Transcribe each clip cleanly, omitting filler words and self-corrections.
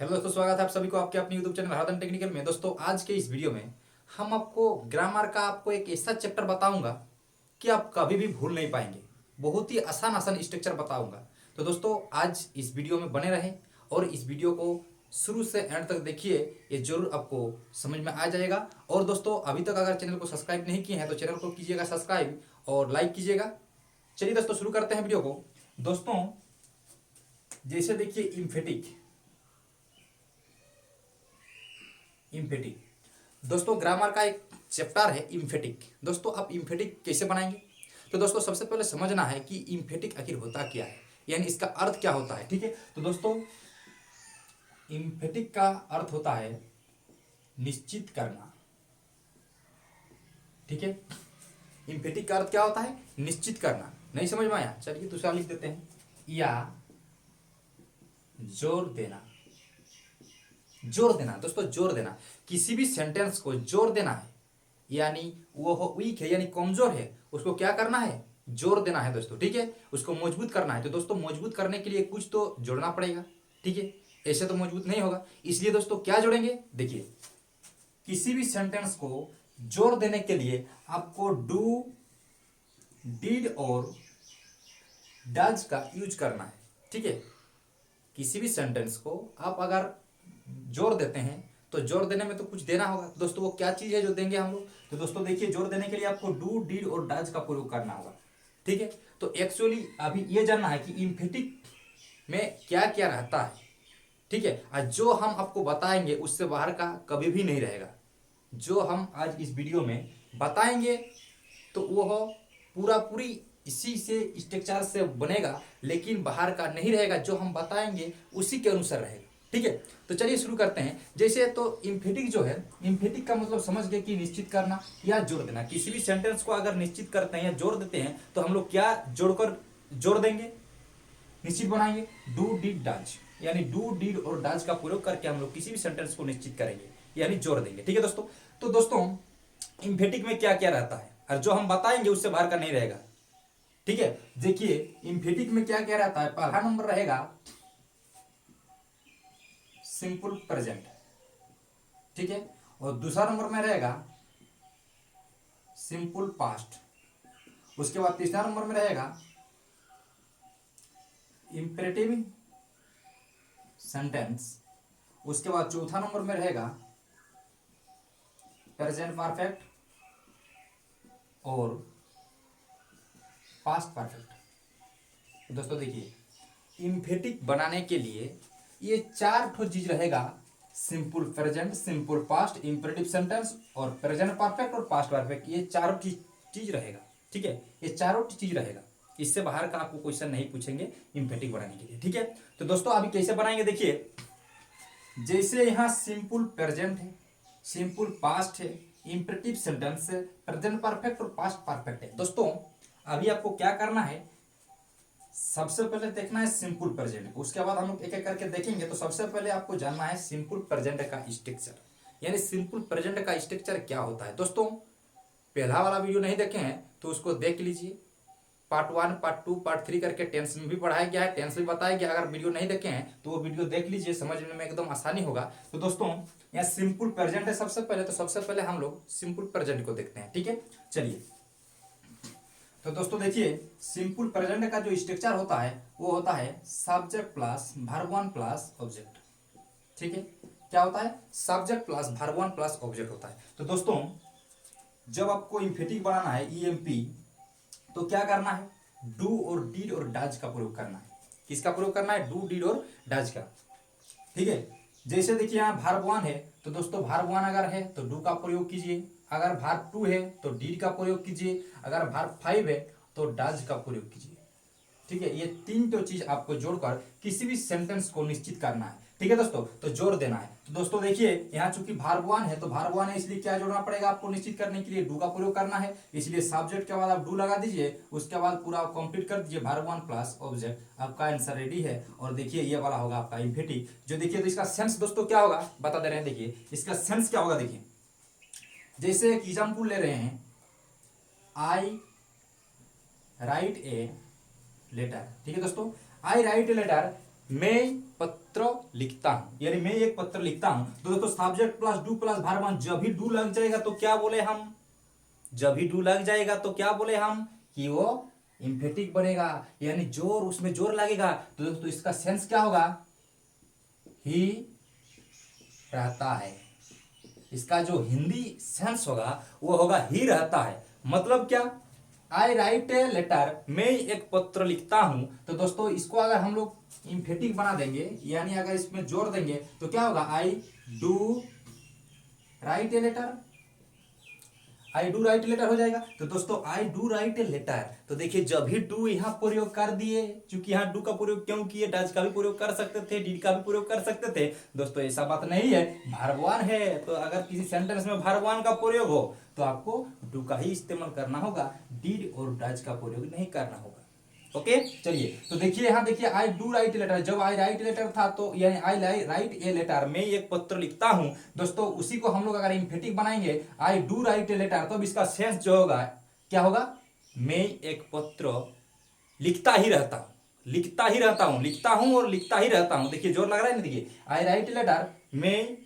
Hello दोस्तों, स्वागत है आप सभी को आपके अपने यूट्यूब चैनल हरदम टेक्निकल में। दोस्तों, आज के इस वीडियो में हम आपको ग्रामर का आपको एक ऐसा चैप्टर बताऊंगा कि आप कभी भी भूल नहीं पाएंगे। बहुत ही आसान आसान स्ट्रक्चर बताऊंगा। तो दोस्तों, आज इस वीडियो में बने रहें और इस वीडियो को शुरू से एंड तक देखिए। ये जरूर आपको समझ में आ जाएगा। और दोस्तों, अभी तक अगर चैनल को सब्सक्राइब नहीं किए हैं तो चैनल को कीजिएगा सब्सक्राइब और लाइक कीजिएगा। चलिए दोस्तों, शुरू करते हैं वीडियो को। दोस्तों, जैसे देखिए इम्फेटिक इम्फेटिक दोस्तों, ग्रामर का एक चैप्टर है इम्फेटिक। दोस्तों, आप इम्फेटिक कैसे बनाएंगे? तो दोस्तों, सबसे पहले समझना है कि इम्फेटिक आखिर होता क्या है, यानी इसका अर्थ क्या होता है। ठीक है, तो दोस्तों, इम्फेटिक का अर्थ होता है निश्चित करना। ठीक है, इम्फेटिक का अर्थ क्या होता है? निश्चित करना। नहीं समझ में आया? चलिए दूसरा लिख देते हैं, या जोर देना। जोर देना दोस्तों, जोर देना। किसी भी सेंटेंस को जोर देना है, यानी वो वीक है यानी कमजोर है, उसको क्या करना है? जोर देना है दोस्तों। ठीक है, उसको मजबूत करना है। तो दोस्तों, मजबूत करने के लिए कुछ तो जोड़ना पड़ेगा। ठीक है, ऐसे तो मजबूत नहीं होगा। इसलिए दोस्तों क्या जोड़ेंगे? देखिए, किसी भी सेंटेंस को जोर देने के लिए आपको डू, डिड और डज का यूज करना है। ठीक है, किसी भी सेंटेंस को आप अगर जोर देते हैं तो जोर देने में तो कुछ देना होगा। दोस्तों, वो क्या चीज है जो देंगे हम लोग? तो दोस्तों देखिए, जोर देने के लिए आपको डू, डिड और डज का प्रयोग करना होगा। ठीक है, तो एक्चुअली अभी ये जानना है कि इम्फेटिक में क्या क्या रहता है। ठीक है, और जो हम आपको बताएंगे उससे बाहर का कभी भी नहीं रहेगा। जो हम आज इस वीडियो में बताएंगे तो वो पूरा पूरी इसी से स्ट्रक्चर से बनेगा, लेकिन बाहर का नहीं रहेगा। जो हम बताएंगे उसी के अनुसार रहेगा। ठीक है, तो चलिए शुरू करते हैं। जैसे तो इम्फेटिक जो है, इम्फेटिक का मतलब समझ गए कि निश्चित करना या जोड़ देना। किसी भी सेंटेंस को अगर निश्चित करते हैं या जोड़ देते हैं तो हम लोग क्या जोड़कर जोड़ देंगे, निश्चित बनाएंगे? डू, डिड, डज, यानी डू, डिड और डज का प्रयोग करके हम लोग किसी भी सेंटेंस को निश्चित करेंगे, यानी जोड़ देंगे। ठीक है दोस्तों, तो दोस्तों इम्फेटिक में क्या क्या रहता है और जो हम बताएंगे उससे बाहर का नहीं रहेगा। ठीक है, देखिए इम्फेटिक में क्या क्या रहता है। पहला नंबर रहेगा सिंपल प्रेजेंट। ठीक है, और दूसरा नंबर में रहेगा सिंपल पास्ट। उसके बाद तीसरा नंबर में रहेगा इंपेरेटिव सेंटेंस। उसके बाद चौथा नंबर में रहेगा प्रेजेंट परफेक्ट और पास्ट परफेक्ट। दोस्तों देखिए, इम्फेटिक बनाने के लिए ये चार ठो चीज रहेगा। Simple present, simple past, imperative sentence और प्रेजेंट परफेक्ट और पास्ट परफेक्ट। ये चारों चीज रहेगा। ठीक है, ये चारों चीज रहेगा। इससे बाहर का आपको क्वेश्चन नहीं पूछेंगे इम्फेटिक बनाने के लिए। ठीक है, तो दोस्तों अभी कैसे बनाएंगे देखिए। जैसे यहां सिंपल प्रेजेंट है, सिंपल पास्ट है, इंपेरेटिव सेंटेंस है, प्रेजेंट परफेक्ट और पास्ट परफेक्ट है। दोस्तों अभी आपको क्या करना है, सबसे पहले देखना है सिंपल प्रेजेंट को। उसके बाद हम लोग एक एक करके देखेंगे। तो सबसे पहले आपको जानना है सिंपल प्रेजेंट का स्ट्रक्चर, यानी सिंपल प्रेजेंट का स्ट्रक्चर क्या होता है। दोस्तों, पहला वाला वीडियो नहीं देखे हैं तो उसको देख लीजिए। पार्ट 1, पार्ट 2, पार्ट 3 करके टेंस में भी पढ़ाया गया है, टेंस भी बताया गया। अगर वीडियो नहीं देखे हैं तो वो वीडियो देख लीजिए, समझने में एकदम आसानी होगा। तो दोस्तों यहाँ सिंपल प्रेजेंट है सबसे पहले। तो सबसे पहले हम लोग सिंपल प्रेजेंट को देखते हैं। ठीक है, चलिए। तो दोस्तों देखिए, सिंपल प्रेजेंट का जो स्ट्रक्चर होता है वो होता है subject plus verb one plus object. ठीक है, क्या होता है? Subject plus verb one plus object होता है। तो दोस्तों जब आपको इम्फेटिक बनाना है ईएमपी, तो क्या करना है? डू और डीड और डज का प्रयोग करना है। किसका प्रयोग करना है? डू, डीड और डज का। ठीक है, जैसे देखिए यहाँ वर्ब वन है तो दोस्तों वर्ब वन अगर है तो डू का प्रयोग कीजिए। अगर वर्ब टू है तो डीड का प्रयोग कीजिए। अगर वर्ब फाइव है तो डज का प्रयोग कीजिए। ठीक है, ये तीन तो चीज आपको जोड़कर किसी भी सेंटेंस को निश्चित करना है। ठीक है दोस्तों, तो जोड़ देना है। तो दोस्तों देखिए, यहाँ चूंकि वर्ब वन है तो वर्ब वन है, इसलिए क्या जोड़ना पड़ेगा आपको निश्चित करने के लिए? डू का प्रयोग करना है। इसलिए सब्जेक्ट के बाद आप डू लगा दीजिए। उसके बाद पूरा कंप्लीट कर दीजिए वर्ब वन प्लस ऑब्जेक्ट। आपका आंसर रेडी है। और देखिए ये वाला होगा आपका इम्फेटिक। जो देखिए, तो इसका सेंस दोस्तों क्या होगा बता दे रहे हैं। देखिए इसका सेंस क्या होगा। देखिए जैसे एक एग्जाम्पल ले रहे हैं, आई राइट ए लेटर। ठीक है दोस्तों, आई राइट ए लेटर मैं पत्र लिखता हूं, यानी मैं एक पत्र लिखता हूं। तो दोस्तों subject plus do plus verb one, जब भी डू लग जाएगा तो क्या बोले हम, जब भी डू लग जाएगा तो क्या बोले हम कि वो इंफेटिक बनेगा, यानी जोर, उसमें जोर लगेगा। तो दोस्तों इसका सेंस क्या होगा, ही रहता है। इसका जो हिंदी सेंस होगा वो होगा ही रहता है। मतलब क्या, आई राइट ए लेटर, मैं एक पत्र लिखता हूं। तो दोस्तों इसको अगर हम लोग इंफेटिक बना देंगे, यानी अगर इसमें जोर देंगे तो क्या होगा, I do write a letter, I do write letter हो जाएगा। तो दोस्तों I do write a letter, तो देखिए जब भी डू यहां प्रयोग कर दिए, क्योंकि यहां डू का प्रयोग क्यों किए, डज का भी प्रयोग कर सकते थे, डीड का भी प्रयोग कर सकते थे। दोस्तों ऐसा बात नहीं है, वर्ब वन है तो अगर किसी सेंटेंस में वर्ब वन का प्रयोग हो तो आपको डू का ही इस्तेमाल करना होगा, डीड और डज का प्रयोग नहीं करना होगा। ओके चलिए, तो देखिए यहां देखिए आई डू राइट लेटर, जब आई राइट लेटर था तो यानी आई राइट ए लेटर, मैं एक पत्र लिखता हूं। दोस्तों उसी को हम लोग अगर इंफेटिक बनाएंगे, I do write a letter, तो इसका सेंस जो होगा क्या होगा, मैं एक पत्र लिखता ही रहता हूं, लिखता ही रहता हूं, लिखता हूं और लिखता ही रहता हूं। देखिए जोर लग रहा है ना, देखिए आई राइट लेटर, मैं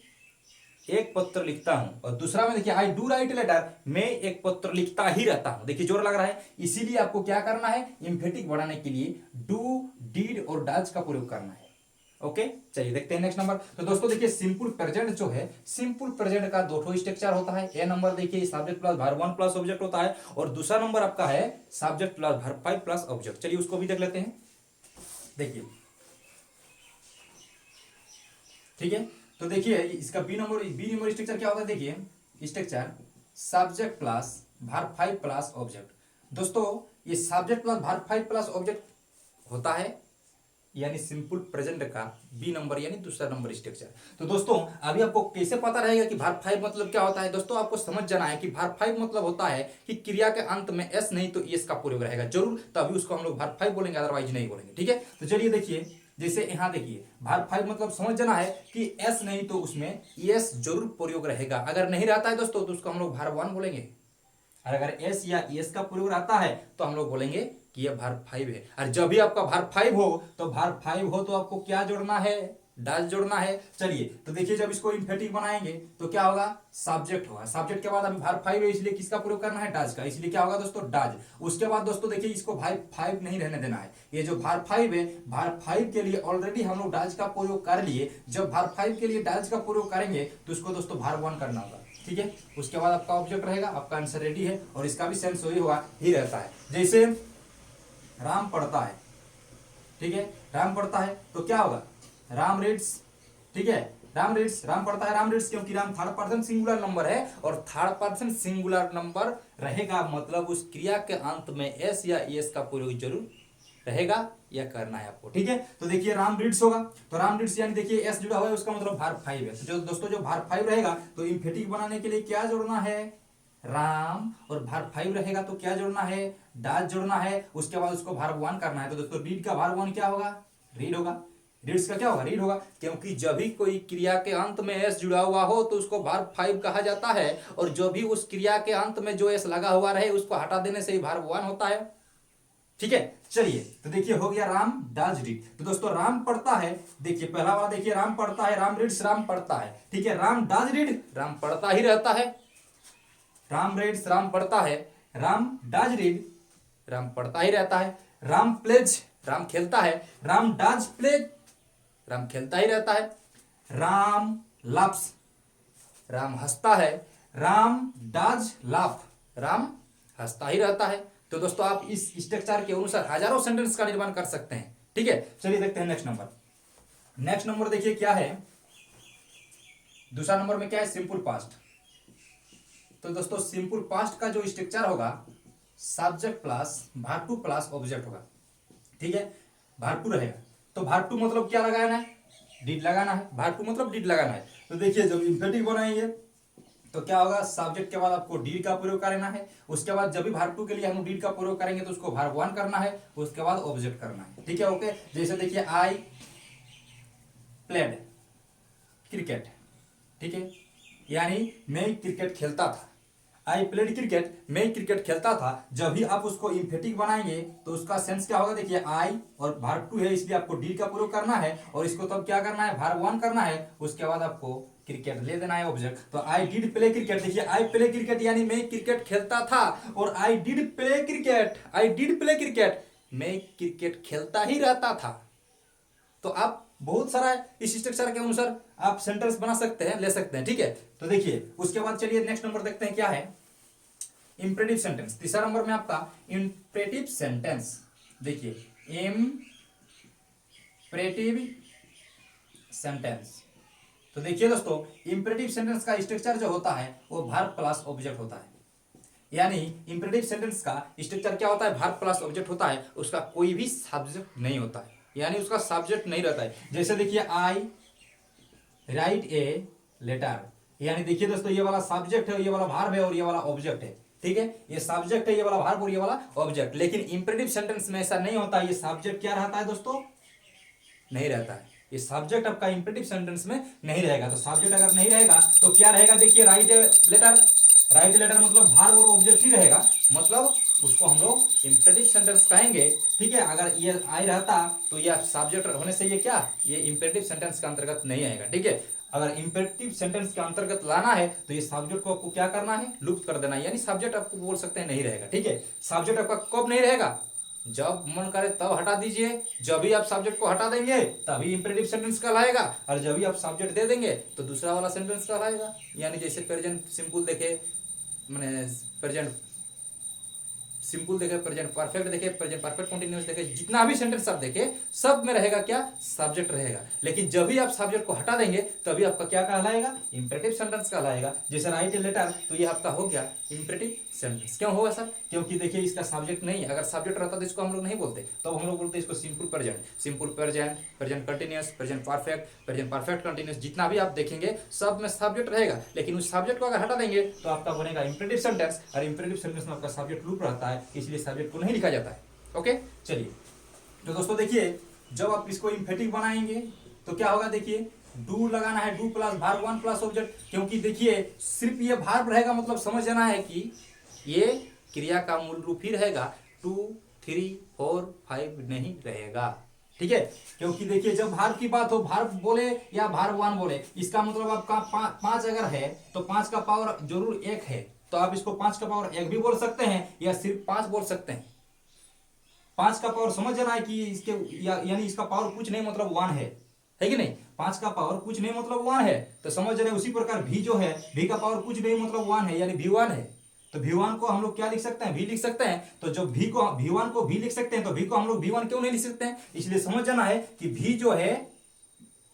एक पत्र लिखता हूं, और दूसरा में देखिए आई डू राइट लेटर, मैं एक पत्र लिखता ही रहता हूं। देखिए जोर लग रहा है, इसीलिए आपको क्या करना है, इंफेटिक बढ़ाने के लिए डू, डीड और डज का प्रयोग करना है। ओके चलिए देखते हैं नेक्स्ट नंबर। तो दोस्तों देखिए सिंपल प्रेजेंट जो है, सिंपल प्रेजेंट का दो ठो स्ट्रक्चर होता है। ए नंबर देखिए subject plus verb one plus object होता है, और दूसरा नंबर आपका है subject plus verb five plus object. चलिए उसको भी देख लेते हैं। देखिए ठीक है, तो देखिए इसका बी नंबर स्ट्रक्चर क्या होता है, देखिए structure subject plus verb five plus object. दोस्तों ये subject plus verb five plus object होता है, यानी सिंपल प्रेजेंट का बी नंबर यानी दूसरा नंबर स्ट्रक्चर। तो दोस्तों अभी आपको कैसे पता रहेगा कि वर्ब फाइव मतलब क्या होता है, दोस्तों आपको समझ जाना है कि वर्ब फाइव मतलब होता है कि क्रिया के अंत में एस नहीं तो एस का प्रयोग रहेगा जरूर, तभी उसको हम लोग वर्ब फाइव बोलेंगे, अदरवाइज नहीं बोलेंगे। ठीक है, तो चलिए देखिए, जैसे यहां देखिए वर्ब फाइव मतलब समझ जाना है कि एस नहीं तो उसमें एस जरूर प्रयोग रहेगा, अगर नहीं रहता है दोस्तों तो उसको हम लोग वर्ब वन बोलेंगे, और अगर एस या एस का प्रयोग रहता है तो हम लोग बोलेंगे कि ये वर्ब फाइव है। और जब भी आपका वर्ब फाइव हो तो आपको क्या जोड़ना है, डज जोड़ना है। चलिए तो देखिए जब इसको इंफेटिक बनाएंगे तो क्या होगा, सब्जेक्ट होगा, सब्जेक्ट के बाद अभी वर्ब फाइव है इसलिए किसका प्रयोग करना है, डज का, इसलिए क्या होगा दोस्तों, डज। उसके बाद दोस्तों देखिए इसको फाइव नहीं रहने देना है, ये जो वर्ब फाइव है, वर्ब फाइव के लिए ऑलरेडी हम लोग डज का प्रयोग कर लिए, जब वर्ब फाइव के लिए डज का प्रयोग करेंगे तो उसको दोस्तों वर्ब वन करना होगा। ठीक है, उसके बाद आपका ऑब्जेक्ट रहेगा, आपका आंसर रेडी है, और इसका भी सेंस वही होगा, ही रहता है। जैसे राम पढ़ता है, ठीक है, राम पढ़ता है तो क्या होगा, राम रीड्स। ठीक है, राम रीड्स, राम पढ़ता है, राम रीड्स, क्योंकि Ram third person singular number है, और थर्ड पर्सन सिंगुलर नंबर रहेगा मतलब उस क्रिया के अंत में एस या एस का प्रयोग जरूर रहेगा, या करना है आपको। ठीक है, तो देखिए राम रीड्स होगा, तो राम रीड्स यानी देखिए एस जुड़ा हुआ है, उसका मतलब वर्ब फाइव है। तो जो दोस्तों जो वर्ब फाइव रहेगा तो इंफेटिक बनाने के लिए क्या जोड़ना है, राम, और वर्ब फाइव रहेगा तो क्या जोड़ना है, डज जोड़ना है, उसके बाद उसको वर्ब वन करना है। तो दोस्तों रीड का वर्ब वन क्या होगा, रीड होगा, रीड्स का क्या होगा, रीड होगा, क्योंकि जब भी कोई क्रिया के अंत में एस जुड़ा हुआ हो तो उसको वर्ब फाइव कहा जाता है, और जो भी उस क्रिया के अंत में जो एस लगा हुआ रहे उसको हटा देने से ही वर्ब वन होता है। ठीक है, चलिए तो देखिए हो गया राम डज रीड। तो दोस्तों राम पढ़ता है, देखिए पहला वाला देखिए राम पढ़ता है, राम रीड्स, राम पढ़ता है। ठीक है, राम डज रीड, राम पढ़ता ही रहता है, राम रीड्स, राम पढ़ता है, राम डज रीड, राम पढ़ता ही रहता है, राम प्लेज, राम खेलता है, राम डज प्लेज, राम खेलता ही रहता है, राम लाफ्स, राम हंसता है, राम डज लाफ, राम हंसता ही रहता है। तो दोस्तों आप इस स्ट्रक्चर के अनुसार हजारों सेंटेंस का निर्माण कर सकते हैं। ठीक है, चलिए देखते हैं नेक्स्ट नंबर। नेक्स्ट नंबर देखिए क्या है, दूसरा नंबर में क्या है, सिंपल पास्ट। तो दोस्तों सिंपल पास्ट का जो स्ट्रक्चर होगा subject plus verb two plus object होगा। ठीक है, वर्ब टू रहेगा, तो वर्ब टू मतलब क्या लगाना है, डिड लगाना है, वर्ब टू मतलब डिड लगाना है। तो देखिए जब इंफेटिक बनाएंगे तो क्या होगा, सब्जेक्ट के बाद आपको डीड का प्रयोग करना है, उसके बाद जब भी वर्ब टू के लिए हम डीड का प्रयोग करेंगे तो उसको वर्ब वन करना है, उसके बाद ऑब्जेक्ट करना है। ठीक है, ओके, जैसे देखिए आई प्लेड क्रिकेट, ठीक है, यानी मैं क्रिकेट खेलता था, आई प्लेड क्रिकेट, मैं क्रिकेट खेलता था। जब भी आप उसको इम्फेटिक बनाएंगे तो उसका सेंस क्या होगा, देखिए आई और वर्ब टू है इसलिए आपको डी का प्रयोग करना है, और इसको तब क्या करना है, वर्ब वन करना है, उसके बाद आपको क्रिकेट ले देना है ऑब्जेक्ट। तो आई डिड प्ले क्रिकेट, देखिए आई प्ले क्रिकेट यानी मैं क्रिकेट खेलता था, और I did play cricket, I did play cricket मैं क्रिकेट खेलता ही रहता था। तो आप बहुत सारा इस स्ट्रक्चर के अनुसार आप सेंटेंस बना सकते हैं, ले सकते हैं, ठीक है। तो देखिए उसके बाद चलिए नेक्स्ट नंबर देखते हैं क्या है, इंपरेटिव सेंटेंस। तीसरा नंबर में आपका इंपरेटिव सेंटेंस। देखिए इंपरेटिव सेंटेंस, तो देखिए दोस्तों इंपरेटिव सेंटेंस का स्ट्रक्चर जो होता है वो वर्ब प्लस ऑब्जेक्ट होता है। यानी इंपरेटिव सेंटेंस का स्ट्रक्चर क्या होता है, वर्ब प्लस ऑब्जेक्ट होता है, उसका कोई भी सब्जेक्ट नहीं होता है, यानी उसका सब्जेक्ट नहीं रहता है। जैसे देखिए आई राइट ए लेटर, यानी देखिए दोस्तों ये वाला सब्जेक्ट है, ये वाला वर्ब है और ये वाला ऑब्जेक्ट है, ठीक है। ये सब्जेक्ट है, ये वाला वर्ब और ये वाला ऑब्जेक्ट। लेकिन इंपरेटिव सेंटेंस में ऐसा नहीं होता, ये सब्जेक्ट क्या रहता है दोस्तों, नहीं रहता है। ये सब्जेक्ट आपका इंपरेटिव सेंटेंस में नहीं रहेगा। तो सब्जेक्ट अगर नहीं रहेगा तो क्या रहेगा, देखिए राइट लेटर, राइट लेटर मतलब वर्ब और ऑब्जेक्ट ही रहेगा, मतलब उसको हम लोग इंपरेटिव सेंटेंस कहेंगे, ठीक है। अगर ये आई रहता तो ये सब्जेक्ट होने से ये क्या, ये इंपरेटिव सेंटेंस के अंतर्गत नहीं आएगा, ठीक है। अगर इंपरेटिव सेंटेंस के अंतर्गत लाना है तो ये सब्जेक्ट को आपको क्या करना है, लुप्त कर देना है, यानी सब्जेक्ट आपको बोल सकते हैं नहीं रहेगा, ठीक है। सब्जेक्ट आपका कब नहीं रहेगा, जब मन करे तब हटा दीजिए। जब भी आप सब्जेक्ट को हटा देंगे तभी इंपरेटिव सेंटेंस कहलाएगा, और जब भी आप सब्जेक्ट दे देंगे तो दूसरा वाला सेंटेंस कहलाएगा। यानी जैसे प्रेजेंट सिंपल देखे, मैंने प्रेजेंट सिंपल देखे, प्रेजेंट परफेक्ट देखे, प्रेजेंट परफेक्ट कंटीन्यूअस देखे, जितना भी सेंटेंस आप देखे सब में रहेगा क्या, सब्जेक्ट रहेगा। लेकिन जब भी आप सब्जेक्ट को हटा देंगे तभी आपका क्या कहलाएगा, इंपरेटिव सेंटेंस कहलाएगा। जैसे राइट ए लेटर, तो ये आपका हो गया इंपरेटिव सेंटेंस। क्यों होगा सर, क्योंकि देखिए इसका सब्जेक्ट नहीं है। अगर सब्जेक्ट रहता तो इसको हम लोग नहीं बोलते, तो हम लोग बोलते इसको simple present, simple present, present continuous, present perfect, present perfect continuous, जितना भी आप देखेंगे सब में सब्जेक्ट रहेगा। लेकिन उस सब्जेक्ट को अगर हटा देंगे तो आपका बनेगा इंपरेटिव सेंटेंस, और इंपरेटिव सेंटेंस में आपका सब्जेक्ट लूप रहता है, इसलिए सब्जेक्ट को नहीं लिखा जाता है। ओके चलिए, तो दोस्तों देखिए जब आप इसको इम्फेटिक बनाएंगे तो क्या होगा, देखिए डू लगाना है, do plus verb one plus object, क्योंकि देखिए सिर्फ ये वर्ब रहेगा, मतलब समझ जाना है कि ये क्रिया का मूल रूप ही रहेगा, 2 3 4 5 नहीं रहेगा, ठीक है। क्योंकि देखिए जब वर्ब की बात हो, वर्ब बोले या वर्ब वन बोले, इसका मतलब आपका पांच अगर है तो 5 का पावर जरूर 1 है, तो आप इसको 5 का पावर 1 भी बोल सकते हैं या सिर्फ 5 बोल सकते हैं। 5 का पावर समझ जाना है कि इसके यानी इसका पावर कुछ नहीं मतलब 1 है कि नहीं। 5 का पावर कुछ नहीं मतलब 1 है, तो समझ रहे हैं। उसी प्रकार भी जो है, भी का पावर कुछ नहीं मतलब 1 है, यानी V1 है, तो V1 को हम लोग क्या लिख सकते हैं, भी लिख सकते हैं। तो जब भी को V1 को भी लिख सकते हैं तो भी को हम लोग V1 क्यों नहीं लिख सकते हैं, इसलिए समझ जाना है कि भी जो है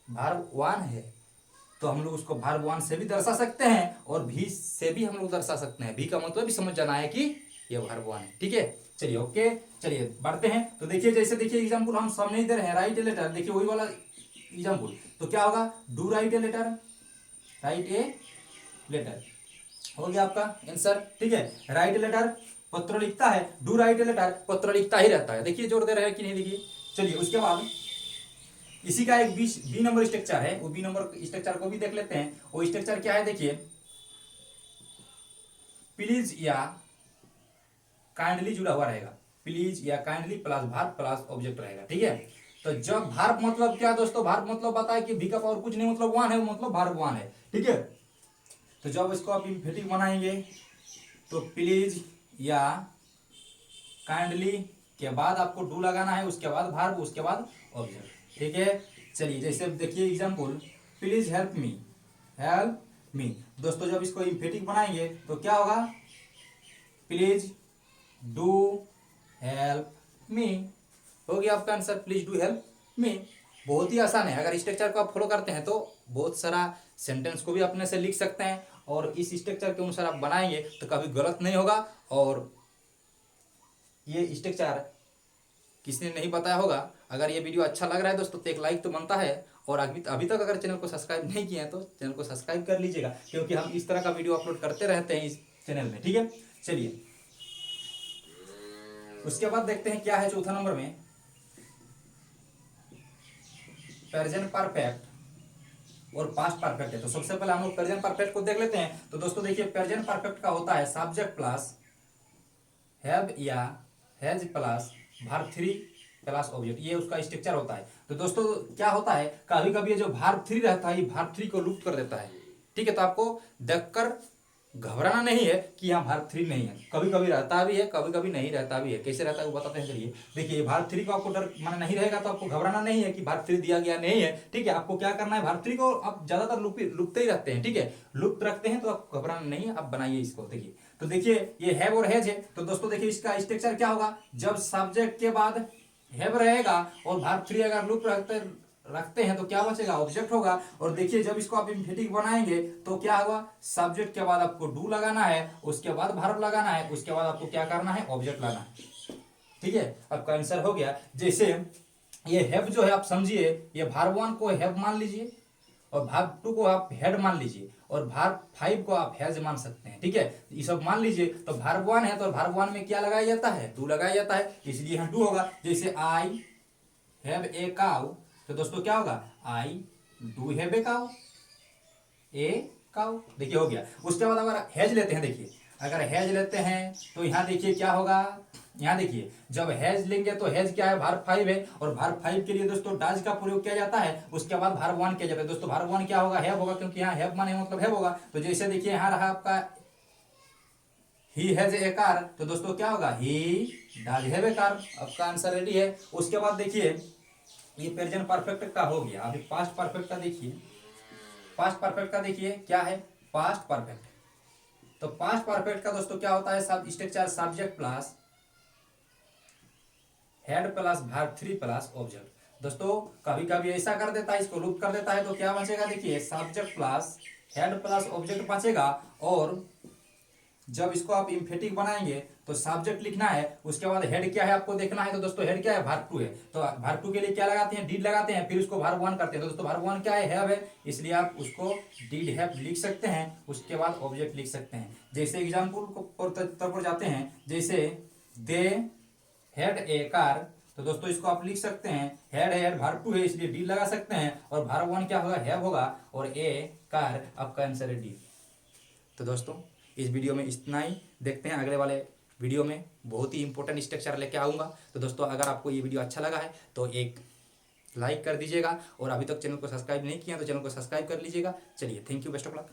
वर्ब 1 है, तो हम लोग उसको वर्ब 1 से भी दर्शा सकते हैं और भी से भी हम लोग दर्शा सकते हैं। भी का मतलब भी समझ जाना है कि ये वर्ब 1 है, ठीक है। चलिए ओके, चलिए बढ़ते हैं। तो देखिए जैसे देखिए एग्जांपल हम सामने ही दे रहे हैं, राइट ए लेटर, देखिए वही वाला एग्जांपल। तो क्या होगा, do write a letter, write a letter हो गया आपका आंसर, ठीक है। राइट ए लेटर पत्र लिखता है, डू राइट ए लेटर पत्र लिखता ही रहता है। देखिए जोड़ दे रहे हैं कि नहीं, देखिए। चलिए उसके बाद इसी का एक बी नंबर स्ट्रक्चर है, वो बी नंबर स्ट्रक्चर को भी देख लेते हैं। वो स्ट्रक्चर क्या है, देखिए प्लीज या काइंडली जुड़ा हुआ रहेगा, प्लीज या kindly plus verb plus object रहेगा, ठीक है। तो जब वर्ब मतलब क्या दोस्तों, वर्ब मतलब बताए कि भी का पावर कुछ नहीं मतलब 1 है, मतलब वर्ब 1 है, ठीक है। तो जब इसको आप इम्फेटिक बनाएंगे तो प्लीज या काइंडली के बाद आपको डू लगाना है, उसके बाद वर्ब, उसके बाद ऑब्जेक्ट, ठीक है। चलिए जैसे देखिए example, please help me, help me. दोस्तों जब इसको इम्फेटिक बनाएंगे तो क्या होगा, प्लीज डू हेल्प मी, हो गया आपका answer, please do help me. बहुत ही आसान है, अगर स्ट्रक्चर को आप फॉलो करते हैं तो बहुत सारा सेंटेंस को भी अपने से लिख सकते हैं, और इस स्ट्रक्चर के अनुसार आप बनाएंगे तो कभी गलत नहीं होगा। और ये स्ट्रक्चर किसने नहीं बताया होगा। अगर ये वीडियो अच्छा लग रहा है दोस्तों तो एक लाइक तो बनता है, और अभी तक अगर चैनल को सब्सक्राइब नहीं किया है तो चैनल को सब्सक्राइब कर लीजिएगा, क्योंकि हम इस तरह का वीडियो अपलोड करते रहते हैं इस चैनल में, ठीक है। चलिए उसके बाद देखते हैं क्या है चौथा नंबर में, प्रेजेंट परफेक्ट और पास्ट परफेक्ट है। तो सबसे पहले हम लोग प्रेजेंट परफेक्ट को देख लेते हैं। तो दोस्तों देखिए प्रेजेंट परफेक्ट का होता है सब्जेक्ट प्लस हैव या has plus verb three plus object, ये उसका स्ट्रक्चर होता है। तो दोस्तों क्या होता है, कभी कभी ये जो वर्ब थ्री रहता है ये वर्ब थ्री को लुप्त कर देता है। ठीक है, तो आपको देखकर घबराना नहीं है कि यहाँ वर्ब थ्री नहीं है, कभी कभी रहता भी है, कभी कभी नहीं रहता भी है। कैसे रहता है वो बताते हैं, चलिए देखिए। वर्ब थ्री को आपको डर माने नहीं रहेगा तो आपको घबराना नहीं है कि वर्ब थ्री दिया गया नहीं है। ठीक है, आपको क्या करना है, वर्ब थ्री को आप ज्यादातर लुप्त ही रखते हैं। ठीक है, लुप्त रखते हैं तो आपको घबराना नहीं है, आप बनाइए इसको। देखिए तो देखिए ये हैव और हैज है। तो दोस्तों देखिए इसका स्ट्रक्चर क्या होगा, जब सब्जेक्ट के बाद हैव रहेगा और वर्ब थ्री अगर लूप रखते हैं तो क्या बचेगा, ऑब्जेक्ट होगा। और देखिए जब इसको आप इम्फेटिक बनाएंगे तो क्या होगा, सब्जेक्ट के बाद आपको डू लगाना है, उसके बाद वर्ब लगाना है, उसके बाद आपको क्या करना है, ऑब्जेक्ट लाना है। ठीक है, आपका आंसर हो गया। जैसे ये हैव जो है आप समझिए, ये वर्ब वन को हैव मान लीजिए और वर्ब टू को आप हेड मान लीजिए और वर्ब फाइव को आप हैज मान सकते हैं। ठीक है, ये सब मान लीजिए। तो वर्ब वन है तो वर्ब वन में क्या लगाया जाता है, डू लगाया जाता है, इसलिए यहाँ डू होगा। जैसे आई हैव ए काउ, तो दोस्तों क्या होगा, I do have a cow, a cow. देखिए हो गया। उसके बाद अगर हैज लेते हैं, देखिए अगर हैज लेते हैं तो यहाँ देखिए क्या होगा, यहाँ देखिए जब हैज लेंगे तो हैज क्या है, वर्ब फाइव है और वर्ब फाइव के लिए दोस्तों डज का प्रयोग किया जाता है। उसके बाद वर्ब वन किया जाता है। दोस्तों वर्ब वन क्या होगा, हैव होगा, क्योंकि यहाँ हैव माने मतलब हैव होगा। तो जैसे देखिए यहाँ रहा आपका ही हैज ए कार, तो दोस्तों क्या होगा, he does have a car. आपका आंसर रेडी है। उसके बाद देखिए ये प्रेजेंट परफेक्ट का हो गया। अभी पास्ट परफेक्ट का देखिए, पास्ट परफेक्ट का देखिए क्या है, पास्ट परफेक्ट। तो पास्ट परफेक्ट का दोस्तों क्या होता है, सब structure subject plus head plus verb three plus object. दोस्तों कभी कभी ऐसा कर देता है, इसको लूप कर देता है, तो क्या बचेगा, देखिए subject plus head plus object बचेगा। और जब इसको आप इम्फेटिक बनाएंगे तो सब्जेक्ट लिखना है, उसके बाद हेड क्या है आपको देखना है। तो दोस्तों हेड क्या है, वर्ब टू है, तो वर्ब टू के लिए क्या लगाते हैं, डीड लगाते हैं, फिर उसको वर्ब वन करते हैं। तो दोस्तों वर्ब वन क्या है, हैव है, इसलिए आप उसको डीड हैव लिख सकते हैं, उसके बाद ऑब्जेक्ट लिख सकते हैं। जैसे एग्जाम्पल पर जाते हैं, जैसे दे हैड ए कार, तो दोस्तों इसको आप लिख सकते हैं, हेड है, वर्ब टू है, इसलिए डी लगा सकते हैं, और वर्ब वन क्या होगा, हैव होगा, और ए कार, आपका आंसर है डी। तो दोस्तों इस वीडियो में इतना ही, देखते हैं अगले वाले वीडियो में बहुत ही इंपॉर्टेंट स्ट्रक्चर लेके आऊँगा। तो दोस्तों अगर आपको ये वीडियो अच्छा लगा है तो एक लाइक कर दीजिएगा, और अभी तक चैनल को सब्सक्राइब नहीं किया तो चैनल को सब्सक्राइब कर लीजिएगा। चलिए, thank you, best of luck.